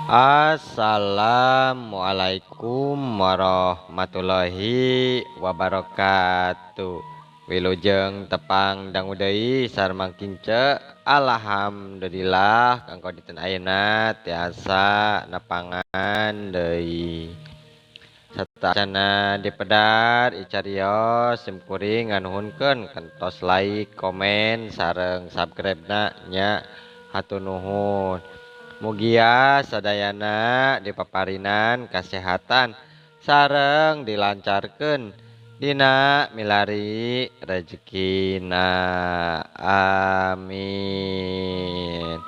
Assalamualaikum warahmatullahi wabarakatuh. Wilujeng tepang dangu deui sareng mangkince. Alhamdulillah kanggo dinten ayeuna tiasa nepangan deui. Satacana dipedar icarios simkuring nganuhunkeun kantos like, komen sareng subscribe-na nya hatur nuhun. Mugia sadayana dipaparinan kasehatan sareng dilancarkeun dina milari rezekina, amin.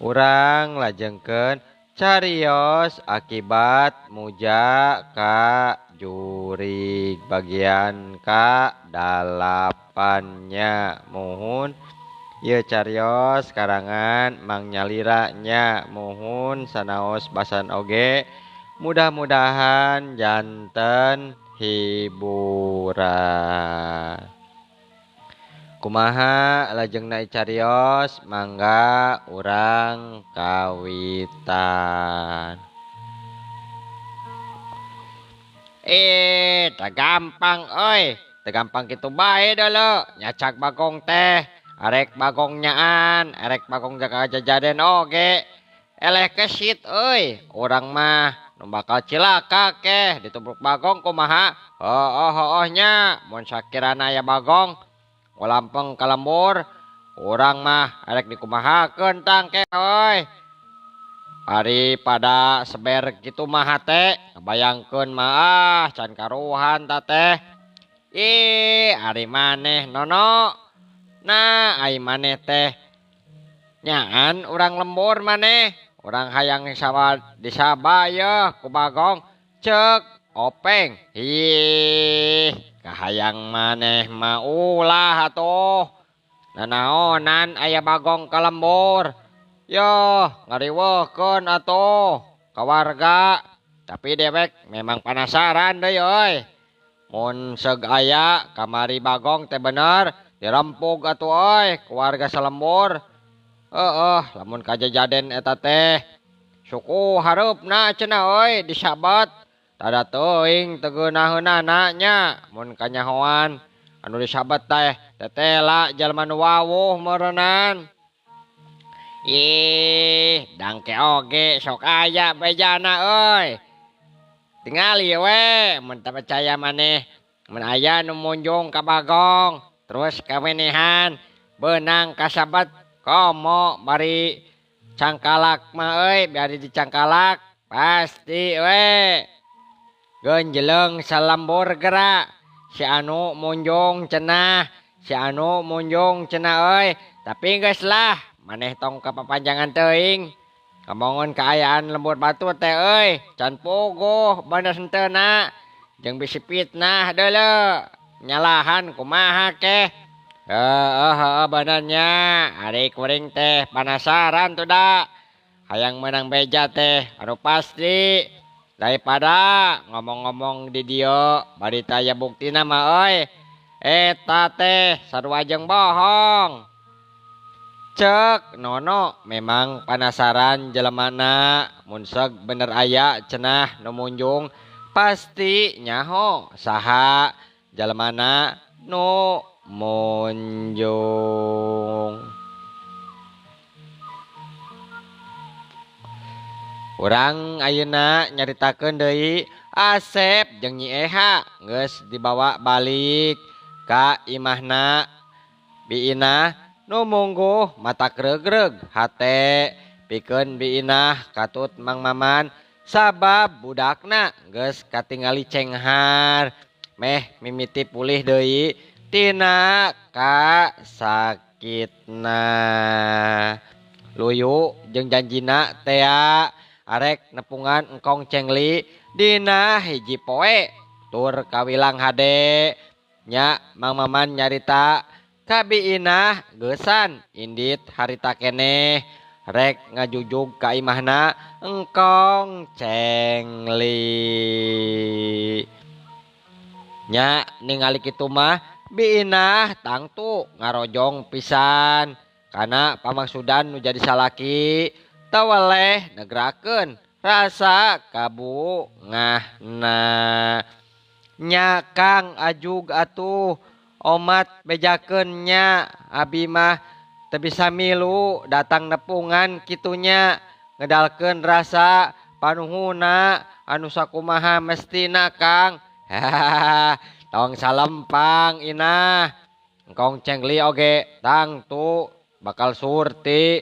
Urang lajengkeun carios akibat muja ka jurig bagian ka dalapannya muhun. Ieu carios karangan Mang Nyalira nya muhun sanaos basan oge mudah-mudahan janten hiburan. Kumaha lajengna carios mangga urang kawitan. Tagampang euy, tagampang kitu bae deuleu nyacak bagong teh. Arek bagong nyaan, arek bagong jaga jajaden oge. Eleh kesit euy, urang mah nu bakal cilaka keh ditubruk bagong kumaha? Heueuh nya, mun sakirana aya bagong ulampeng ka lembur, urang mah arek dikumahakeun tang keh euy. Ari pada seber kitu mah teh, bayangkeun mah can karuhan ta teh. Ari maneh nono. Nah, ai maneh teh nyaan urang lembur maneh, urang hayang disabaya ku bagong ceuk openg. Kahayang maneh mah ulah atuh. Nanaonan aya bagong ka lembur. Yo, ngariweuhkeun atuh ka warga. Tapi dewek memang penasaran deui euy. Mun seug aya kamari bagong teh bener dirempug atuh euy ku warga salembur. Lamun kajajaden eta teh suku hareupna cenah euy disabat. Tada teuing teu geunaheunana nya mun kanyahoan anu disabat teh tetela jalma nu wawuh meureunnan. Dangke oge sok aya bejana euy. Tingali we mun teu percaya maneh mun aya nu munjung ka bagong terus kawenehan beunang kasabat komo bari cangkalak mah euy bari dicangkalak pasti we geunjeleng salembur geura si anu munjung cenah euy. Tapi geus lah maneh tong kapapanjangan teuing ngomongkeun kaayaan lembur batu teh euy can puguh bener henteuna jeung bisi fitnah deuleu nyalahan kumaha keh. Benernya ari kuring teh penasaran tuh da hayang menang beja teh anu pasti daripada ngomong-ngomong di dieu bari taya buktina mah euy eta teh sarua jeung bohong. Cek nono memang penasaran jelemana mun seug bener aya cenah nu munjung pasti nyaho saha jelemana nu munjung. Urang ayeuna nyaritakeun deui Asep jeung Nyi Eha geus dibawa balik ka imahna biinah nu mungguh mata greug-greug hate pikeun biinah katut Mang Maman sabab budakna geus katingali cenghar meh mimiti pulih deui tina kasakitna. Luyu jeung janjina tea arek nepungan engkong cengli dina hiji poe tur kawilang hade nya Mang Maman nyarita kabiinah geusan indit harita keneh rek ngajujug ka imahna engkong cengli. Nya ningali kitu mah biinah tangtu ngarojong pisan kana pamangsudan nu jadi salaki tawaleh negrakeun rasa kabungahna. Nya Kang ajug atuh omat bejakeun nya abi mah teu bisa milu datang nepungan kitunya ngedalkeun rasa panuhuna anu sakumaha mestina Kang. Hahaha tong salempang inah engkong cengli oge tang tu bakal surti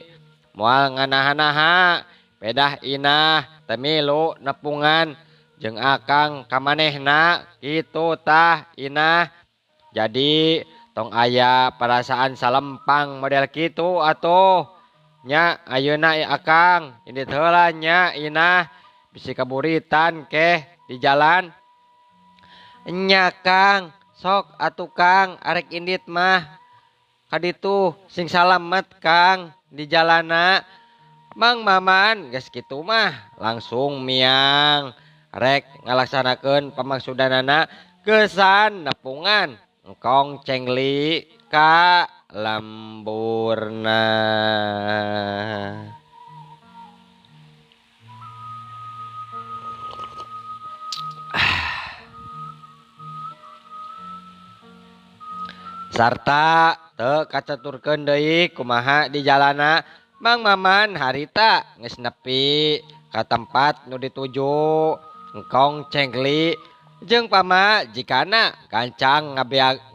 moal nganaha-naha pedah inah temilu nepungan jeung akang kamanehna kitu tah inah. Jadi tong aya perasaan salempang model kitu atuh nya ayeuna akang indit heula nya inah bisi kaburitan keh di jalan. Nya Kang sok atuh Kang arek indit mah kaditu sing salamet Kang di jalana. Mang Maman geus kitu mah langsung miang rek ngalaksanakeun pamaksudanana gesan nepungan engkong cengli ka lemburna. Sarta teu kacaturkeun deui kumaha di jalana. Mang Maman harita geus nepi ka tempat nu dituju engkong cengli jeung pamajikana gancang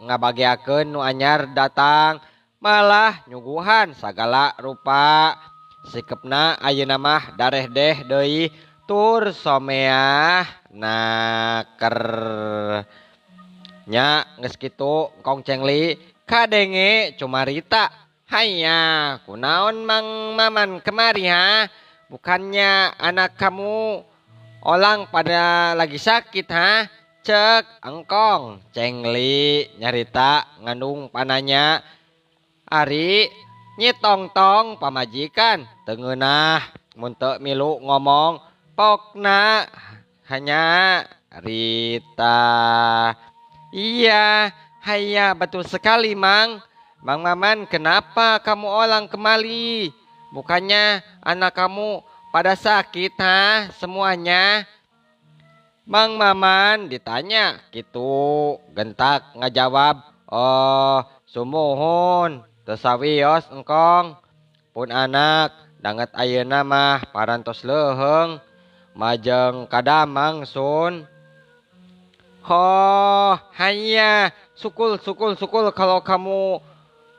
ngabagiakeun nu anyar datang malah nyuguhan sagala rupa. Sikepna ayeuna mah darehdeh deui tur someah naker. Nya geus kitu engkong cengli kadenge cumarita. Haiya, kunaon Mang Maman kemari ha? Bukannya anak kamu olang pada lagi sakit ha? Cek engkong cengli nyarita ngandung pananya. Ari nyi tong-tong pamajikan teungeunah mun teu milu ngomong pokna hanya Rita. Iya, haiya betul sekali Mang. Mang Maman, kenapa kamu olang kemari? Bukannya anak kamu pada sakit ha semuanya? Mang Maman ditanya gitu gentak ngajawab, oh sumuhun teu sawios engkong pun anak danget ayeuna mah parantos leuheung majeng kadamang sun. Oh hanya sukul kalau kamu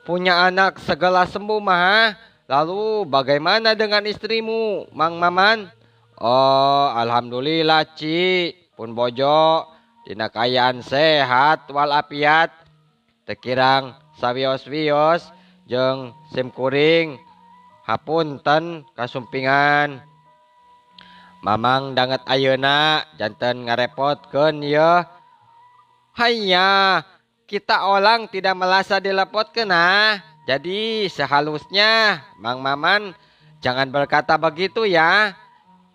punya anak segala sembuh mah. Lalu bagaimana dengan istrimu Mang Maman? Oh alhamdulillah Ci pun bojo dina kayaan sehat walafiat tekirang sawios-wios jeung simkuring hapunten kasumpingan. Mamang danget ayeuna janten ngarepotkeun ye. Haiya kita olang tidak merasa dilepotkeun ah. Jadi sehalusnya Mang Maman jangan berkata begitu ya.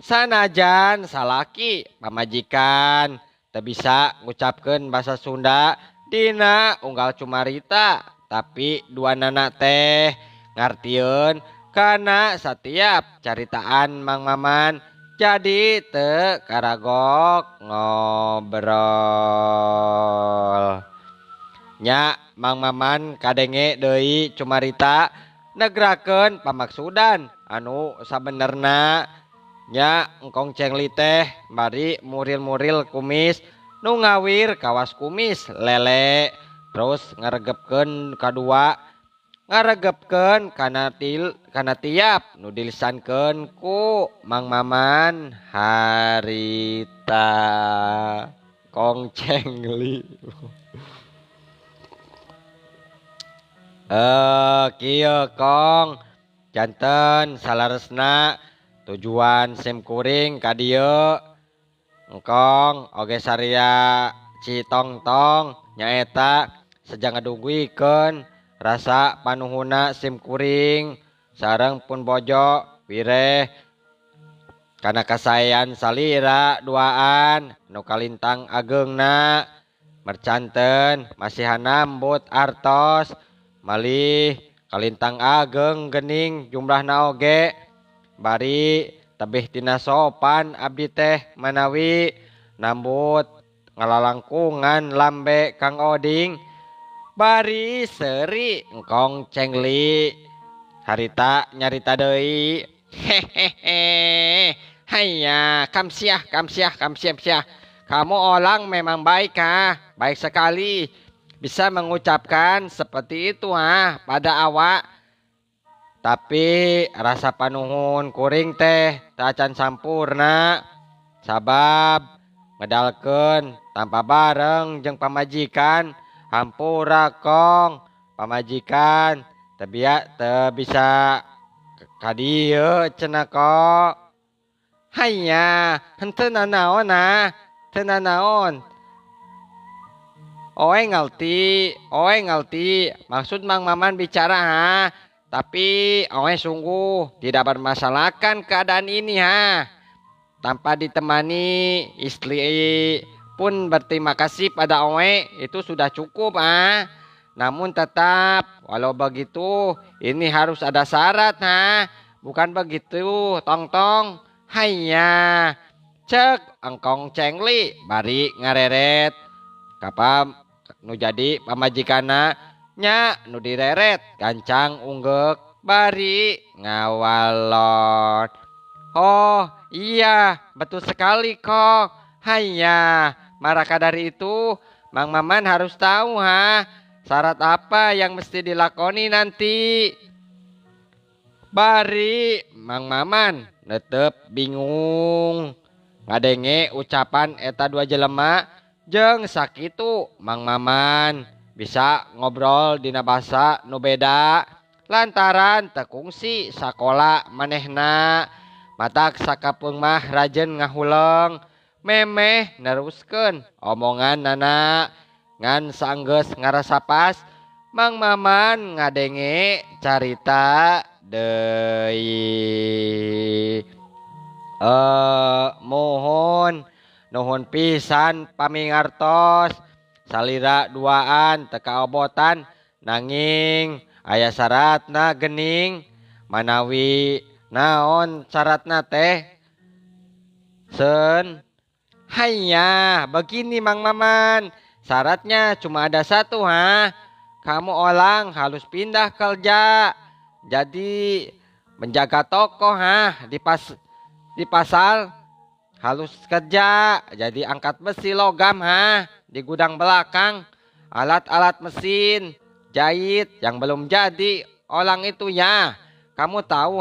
Sanajan salaki pamajikan teu bisa ngucapkeun bahasa Sunda dina unggal cumarita, tapi duanana teh ngartieun kana setiap caritaan Mang Maman. Jadi teu karagok ngobrol. Nya Mang Maman kadenge deui cumarita negrakeun pamaksudan anu sabenerna. Nya engkong cengli teh bari muril-muril kumis nu ngawir kawas kumis lele terus ngaregepkeun kadua ngaregepkeun kana tiap nu dilisankeun ku Mang Maman harita kong cengli. Kieu kong janten salaresna tujuan simkuring ka dieu engkong oge saria Ci Tong-tong nyaeta sejang ngaduguykeun rasa panuhuna simkuring sareng pun bojo wireh kana kasayan salira duaan nu kalintang ageungna mercanten masihan nambut artos malih kalintang ageng gening jumlahna oge bari tebih tina sopan abdi teh manawi nambut ngalalangkungan lambe Kang Oding bari seri engkong cengli harita nyarita deui hehehe haya kamsiah kamu orang memang baik baik sekali bisa mengucapkan seperti itu pada awak tapi rasa panuhun kuring teh tacan sampurna sabab ngedalkeun tanpa bareng jeung pamajikan hampura kong pamajikan teu bisa ka dieu cenah kok hanya henteu nanaon teu nanaon oe ngalti maksud Mang Maman bicara tapi oe sungguh tidak bermasalahkan keadaan ini tanpa ditemani istri pun berterima kasih pada oe itu sudah cukup namun tetap walau begitu ini harus ada syarat bukan begitu tong hanya cek engkong cengli bari ngareret kapam nu jadi pamajikana nya nu direret gancang unggek bari ngawalon oh iya betul sekali kok hanya maka dari itu Mang Maman harus tahu syarat apa yang mesti dilakoni nanti bari Mang Maman netep bingung ngadenge ucapan eta dua jelema jeung sakitu Mang Maman bisa ngobrol dina basa nu beda lantaran tekungsi sakola manehna matak sakapeung mah rajin ngahuleng memeh neruskeun omongan nana ngan saenggeus ngarasa pas Mang Maman ngadenge carita deui nuhun pisan pamingartos salira duaan teka obotan nanging aya syaratna gening manawi naon syaratna teh sen hanya begini Mang Maman syaratnya cuma ada satu kamu orang harus pindah kerja jadi menjaga toko di pasar harus kerja jadi angkat besi logam di gudang belakang alat-alat mesin jahit yang belum jadi orang itu kamu tahu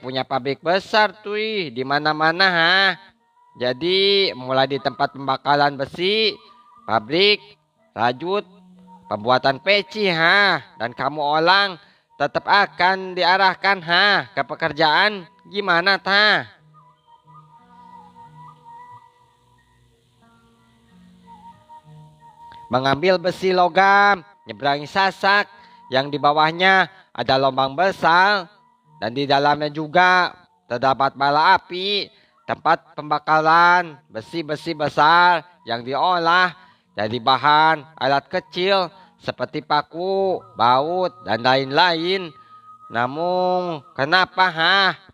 punya pabrik besar tuh di mana-mana jadi mulai di tempat pembakaran besi pabrik rajut pembuatan peci dan kamu orang tetap akan diarahkan ke pekerjaan gimana mengambil besi logam nyeberangi sasak yang di bawahnya ada lubang besar dan di dalamnya juga terdapat bala api tempat pembakaran besi-besi besar yang diolah jadi bahan alat kecil seperti paku, baut, dan lain-lain. Namun kenapa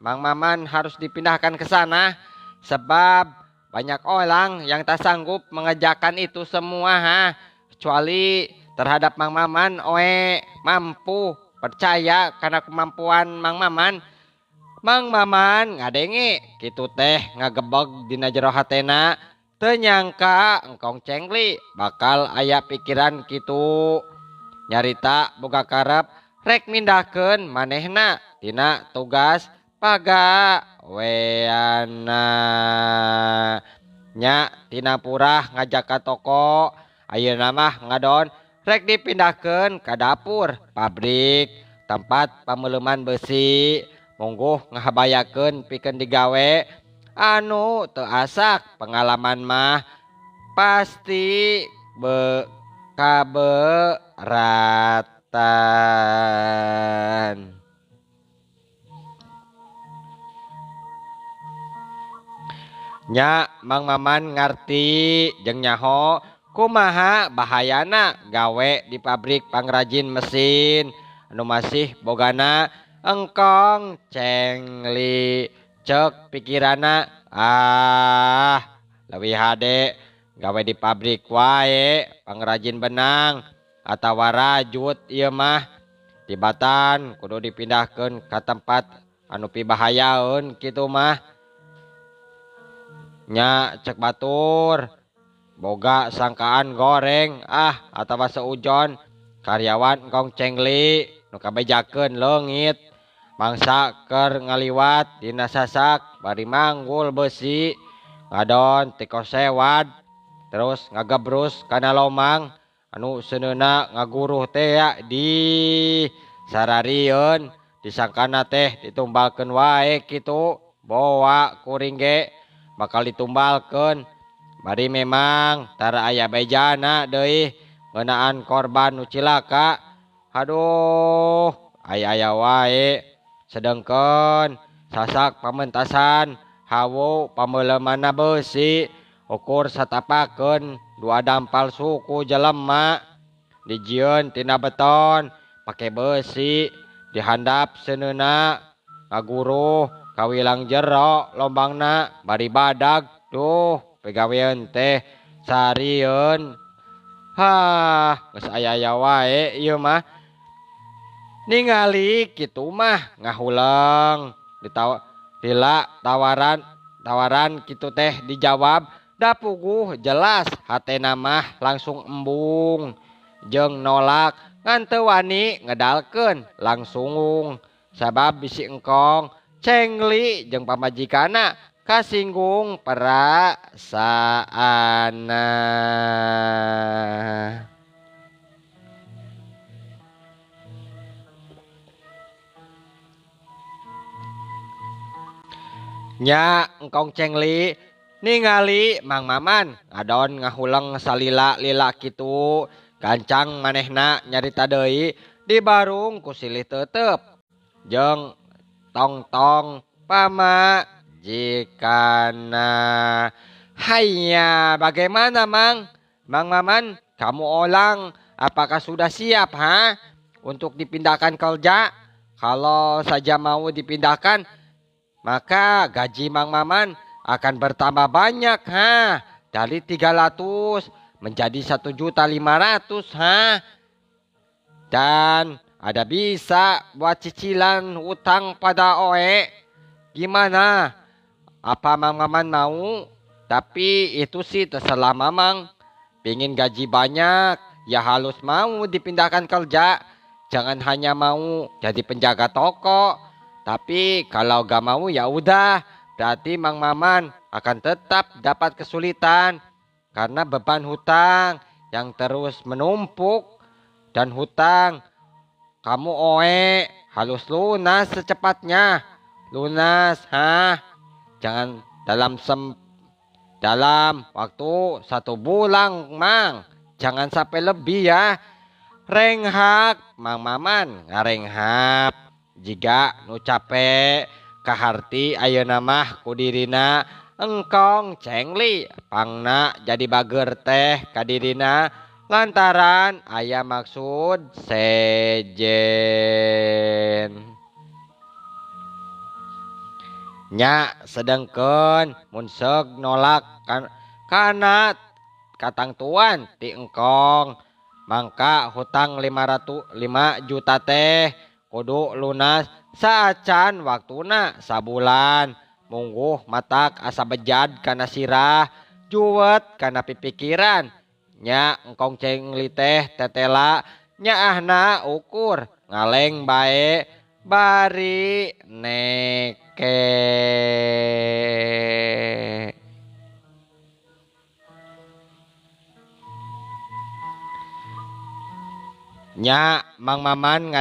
Mang Maman harus dipindahkan ke sana? Sebab banyak orang yang tak sanggup mengerjakan itu semua kecuali terhadap Mang Maman mampu percaya karena kemampuan Mang Maman. Mang Maman ngadenge kitu teh ngagebeg dina jero hatena teu nyangka engkong cengli bakal aya pikiran kitu nyarita boga karep rek mindahkeun manehna tina tugas pagaweana nya tina purah ngajak ka toko ayeuna mah ngadon rek dipindahkeun ka dapur pabrik tempat pameuleman besi monggo ngahabayakeun pikeun digawe anu teu asak pengalaman mah pasti kaberatan. Nya Mang Maman ngarti jeung nyaho kumaha bahayana gawe di pabrik pangrajin mesin anu masih bogana engkong cengli cek pikirana lebih hade gawe di pabrik wae pangrajin benang atau rajut ieu mah tibatan kudu dipindahkeun ka tempat anu pibahayaeun kitu mah nya cek batur boga sangkaan goreng atawa seujon karyawan engkong cengli nu kabejakeun leungit mangsa keur ngaliwat dina sasak bari manggul besi ngadon tiko sewad terus ngagebrus kana lomang anu seuneuna ngaguruh teh ya di sararieun disangkana teh ditumbalkeun wae kitu bawa kuring ge bakal ditumbalkeun bari memang tara aya bejana deui ngeunaan korban nu cilaka aduh aya wae sedengkeun sasak pamentasan hawu pameuleumana beusi ukur satapakeun 2 dampal suku jelema dijieun tina beton pake beusi dihandap seuneuna ngaguruh kawilang jero lombangna bari badag duh pegawean teh sarieun geus aya wae ieu mah ningali kitu mah ngahulang tawaran kitu teh dijawab da puguh jelas hatena mah langsung embung jeung nolak ngan teu wani ngedalkeun langsung sabab bisi engkong cengli jeung pamajikana kasinggung perasaana. Nya engkong cengli ningali Mang Maman ngadon ngahulang salila-lila kitu gancang manehna nyarita deui di barung ku silih teuteup jeung tong-tong pamajikana. Hayya, bagaimana Mang Maman, kamu olang apakah sudah siap untuk dipindahkan kerja? Kalau saja mau dipindahkan maka gaji Mang Maman akan bertambah banyak dari 300 menjadi 1.500.000 dan ada bisa buat cicilan utang pada Oe. Gimana? Apa Mang Maman mau? Tapi itu sih terserah Mamang. Pingin gaji banyak ya halus mau dipindahkan kerja. Jangan hanya mau jadi penjaga toko. Tapi kalau gak mau ya udah, berarti Mang Maman akan tetap dapat kesulitan karena beban hutang yang terus menumpuk dan hutang kamu Oe harus lunas secepatnya. Lunas, jangan dalam waktu 1 bulan Mang, jangan sampai lebih ya. Renghap Mang Maman ngarenghap. Jika nu capek kaharti ayeuna mah kudirina engkong cengli pangna jadi bager teh kadirina lantaran aya maksud sejen. Nya sedengkeun mun seug nolak kana katang tuan ti engkong mangka hutang 5 juta teh kudu lunas saacan waktuna sabulan mungguh matak asa bejad kana sirah juwet kana pipikiran nya engkong cengli teh tetela nyaahna ukur ngaleng bae bari neke. Nya Mang Maman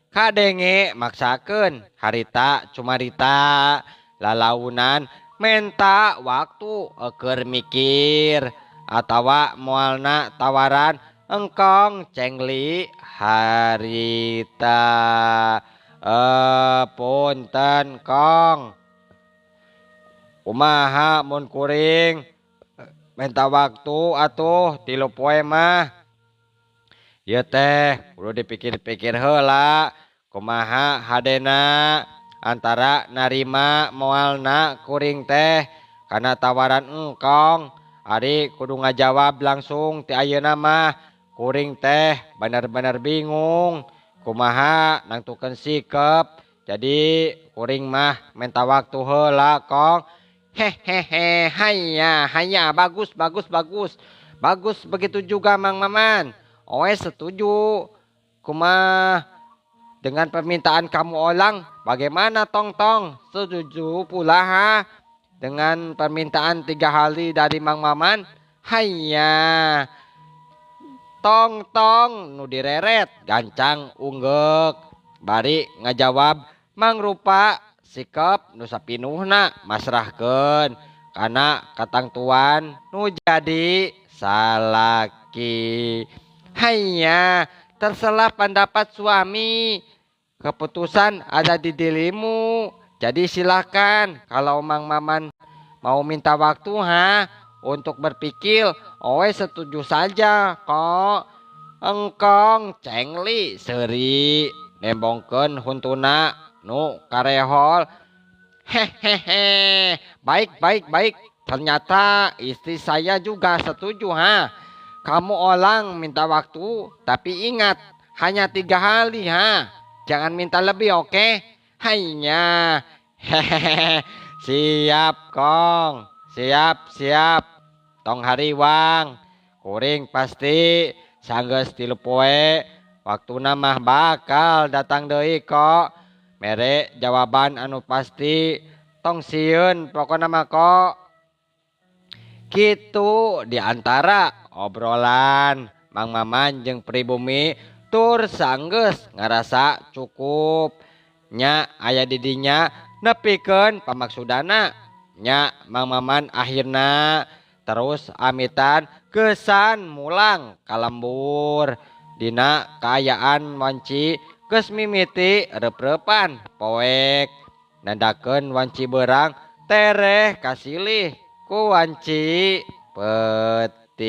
kadenge maksakeun harita cumarita lalaunan menta waktu keur mikir atawa moalna tawaran engkong cengli harita punten kong kumaha mun kuring menta waktu atuh 3 poe mah. Ya teh, kudu dipikir-pikir heula. kumaha hadena antara narima moalna kuring teh karena tawaran engkong. Ari kudu ngajawab langsung ti ayeuna mah kuring teh bener-bener bingung kumaha nangtukeun sikep. Jadi kuring mah minta waktu heula kong. Hehehe, hanya bagus bagus bagus. Bagus begitu juga Mang Maman. Oe setuju. Kumah dengan permintaan kamu Olang, bagaimana Tong Tong? Setuju pula ha? Dengan permintaan 3 hari dari Mang Maman? Hanya Tong Tong nu direret gancang unggek. Bari ngajawab Mang Rupa sikap nu sapinuhna masrahkeun kana katang tuan nu jadi salaki. Hanya terserah pendapat suami. Keputusan ada di dirimu. Jadi silakan kalau Mang Maman mau minta waktu untuk berpikir, oe setuju saja kok. Engkong cengli seri nembongkeun huntuna nu karehol. Hehehe, baik baik baik. Ternyata istri saya juga setuju Kamu Olang minta waktu, tapi ingat hanya 3 hari Jangan minta lebih oke? Hanya. Hehehe. Siap Kong. Siap siap. Tong hariwang. Kuring pasti sanggeus 3 poe. Waktuna mah bakal datang deui kok. Mere jawaban anu pasti tong sieun pokona mah kok. Gitu diantara obrolan Mang Maman jeung pribumi tur sanggeus ngarasa cukup nya aya didinya nepikeun pamaksudana nya Mang Maman akhirna terus amitan kesan mulang kalembur dina kaayaan wanci geus mimiti rep-repan poek nandakeun wanci beurang tereh kasilih ku wanci penting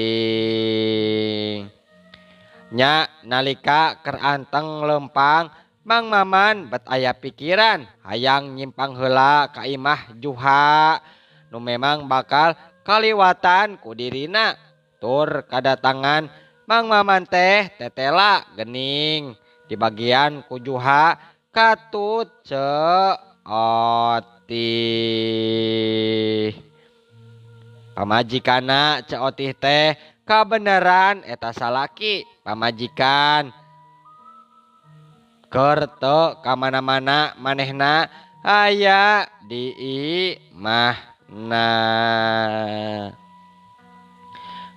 nya nalika keur anteng lempang Mang Maman bet aya pikiran hayang nyimpang heula ka imah Juha nu memang bakal kaliwatan ku dirina tur kadatangan Mang Maman teh tetela gening di bagian ku Juha katut ceotih pamajikana ceotih teh kabeneran eta salaki pamajikan keur teu kamana-mana manehna aya di imahna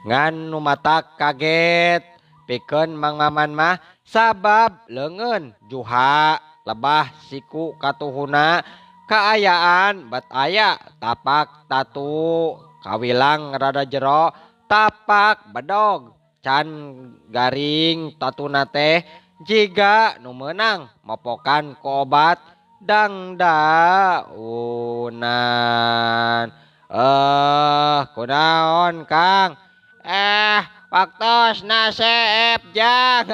ngan nu matak kaget pikeun Mang Maman mah sabab leungeun Juha lebah siku katuhuna kaayaan bet aya tapak tatu kawilang rada jero tapak bedog can garing tatuna teh jiga nu meunang mopokan ku obat dangdaunan. Kunaon Kang? Waktosna seep jang.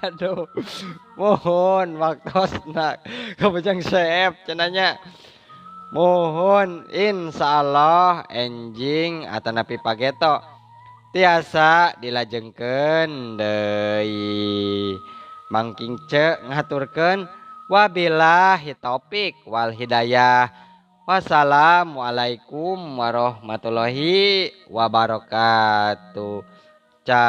Aduh, mohon waktosna kabujang seep cenanya. Mohon insyaallah enjing atanapi pageto tiasa dilajengkeun deui. Mangking ce ngaturkeun wabillahi taufik wal hidayah. Wassalamualaikum warahmatullahi wabarakatuh. Cah.